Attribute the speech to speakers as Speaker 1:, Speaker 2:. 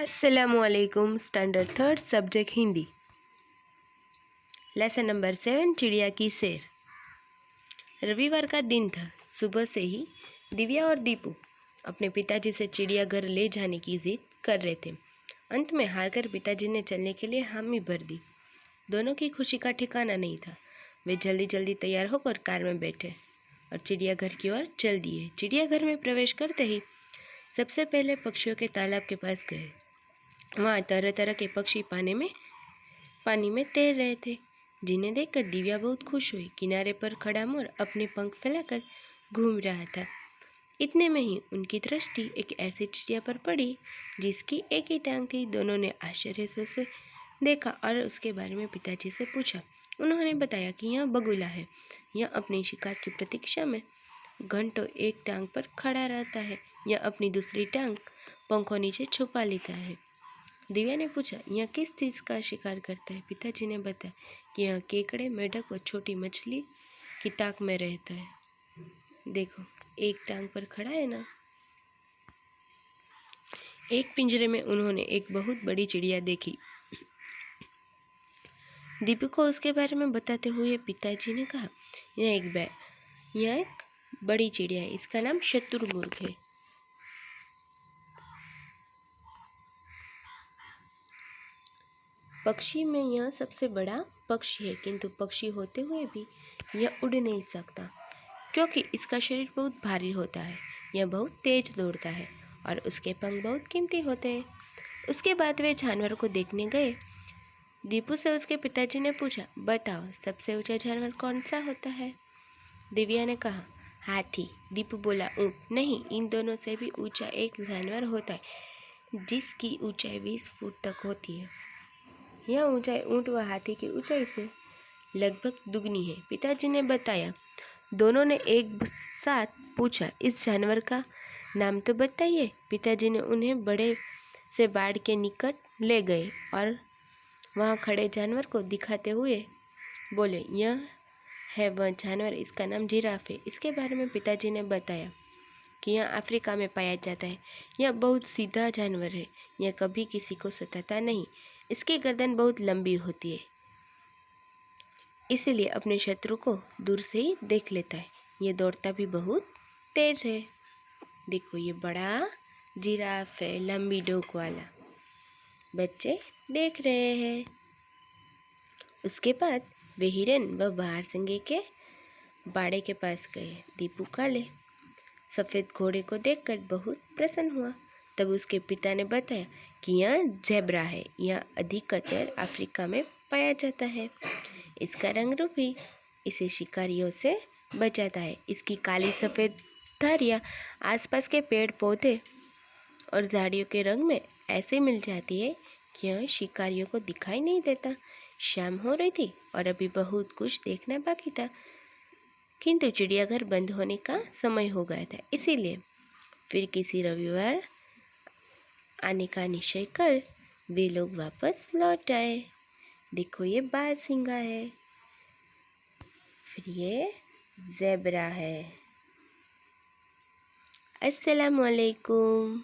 Speaker 1: अस्सलामुअलैकुम। Standard third subject Hindi, lesson number 7 चिड़िया की सैर। रविवार का दिन था। सुबह से ही दिव्या और दीपू अपने पिताजी से चिड़ियाघर ले जाने की जिद कर रहे थे। अंत में हारकर पिताजी ने चलने के लिए हामी भर दी। दोनों की खुशी का ठिकाना नहीं था। वे जल्दी जल्दी तैयार होकर कार में बैठे और चिड़ियाघर की ओर चल दिए। चिड़ियाघर में प्रवेश करते ही सबसे पहले पक्षियों के तालाब के पास गए। वहाँ तरह तरह के पक्षी पानी में तैर रहे थे, जिन्हें देखकर दिव्या बहुत खुश हुई। किनारे पर खड़ा मोर अपने पंख फैलाकर घूम रहा था। इतने में ही उनकी दृष्टि एक ऐसी चिड़िया पर पड़ी जिसकी एक ही टांग थी। दोनों ने आश्चर्य से उसे देखा और उसके बारे में पिताजी से पूछा। उन्होंने बताया कि यह बगुला है। यह अपनी शिकार की प्रतीक्षा में घंटों एक टांग पर खड़ा रहता है। यह अपनी दूसरी टांग पंखों नीचे छुपा लेता है। दिव्या ने पूछा, यह किस चीज़ का शिकार करता है? पिताजी ने बताया कि यह केकड़े, मेढक और छोटी मछली की ताक में रहता है। देखो, एक टांग पर खड़ा है ना। एक पिंजरे में उन्होंने एक बहुत बड़ी चिड़िया देखी। दीपू को उसके बारे में बताते हुए पिताजी ने कहा, यह एक बड़ी चिड़िया है। इसका नाम शुतुरमुर्ग है। पक्षी में यह सबसे बड़ा पक्षी है, किंतु पक्षी होते हुए भी यह उड़ नहीं सकता क्योंकि इसका शरीर बहुत भारी होता है। यह बहुत तेज दौड़ता है और उसके पंख बहुत कीमती होते हैं। उसके बाद वे जानवर को देखने गए। दीपू से उसके पिताजी ने पूछा, बताओ सबसे ऊंचा जानवर कौन सा होता है? दिव्या ने कहा, हाथी। दीपू बोला, ऊंट नहीं, इन दोनों से भी ऊंचा एक जानवर होता है जिसकी ऊंचाई 20 फुट तक होती है। यह ऊंचाई ऊंट व हाथी की ऊंचाई से लगभग दुगनी है। पिताजी ने बताया। दोनों ने एक साथ पूछा, इस जानवर का नाम तो बताइए। पिताजी ने उन्हें बड़े से बाड़ के निकट ले गए और वहाँ खड़े जानवर को दिखाते हुए बोले, यह है वह जानवर, इसका नाम जिराफ है। इसके बारे में पिताजी ने बताया कि यह अफ्रीका में पाया जाता है। यह बहुत सीधा जानवर है। यह कभी किसी को सताता नहीं। इसकी गर्दन बहुत लंबी होती है, इसलिए अपने शत्रु को दूर से ही देख लेता है। यह दौड़ता भी बहुत तेज है। देखो, ये बड़ा जिराफ है, लंबी डोक वाला। बच्चे देख रहे हैं। उसके बाद वे हिरन व बारहसिंगे के बाड़े के पास गए। दीपू काले सफ़ेद घोड़े को देखकर बहुत प्रसन्न हुआ। तब उसके पिता ने बताया कि यह ज़ेब्रा है। यह अधिकतर अफ्रीका में पाया जाता है। इसका रंग रूपी इसे शिकारियों से बचाता है। इसकी काली सफ़ेद धारियाँ आसपास के पेड़ पौधे और झाड़ियों के रंग में ऐसे मिल जाती है कि यह शिकारियों को दिखाई नहीं देता। शाम हो रही थी और अभी बहुत कुछ देखना बाकी था, किंतु चिड़ियाघर बंद होने का समय हो गया था। इसीलिए फिर किसी रविवार आने का निश्चय कर वे लोग वापस लौट आए। देखो, ये बारहसिंगा है, फिर ये ज़ेब्रा है। अस्सलामुअलैकुम।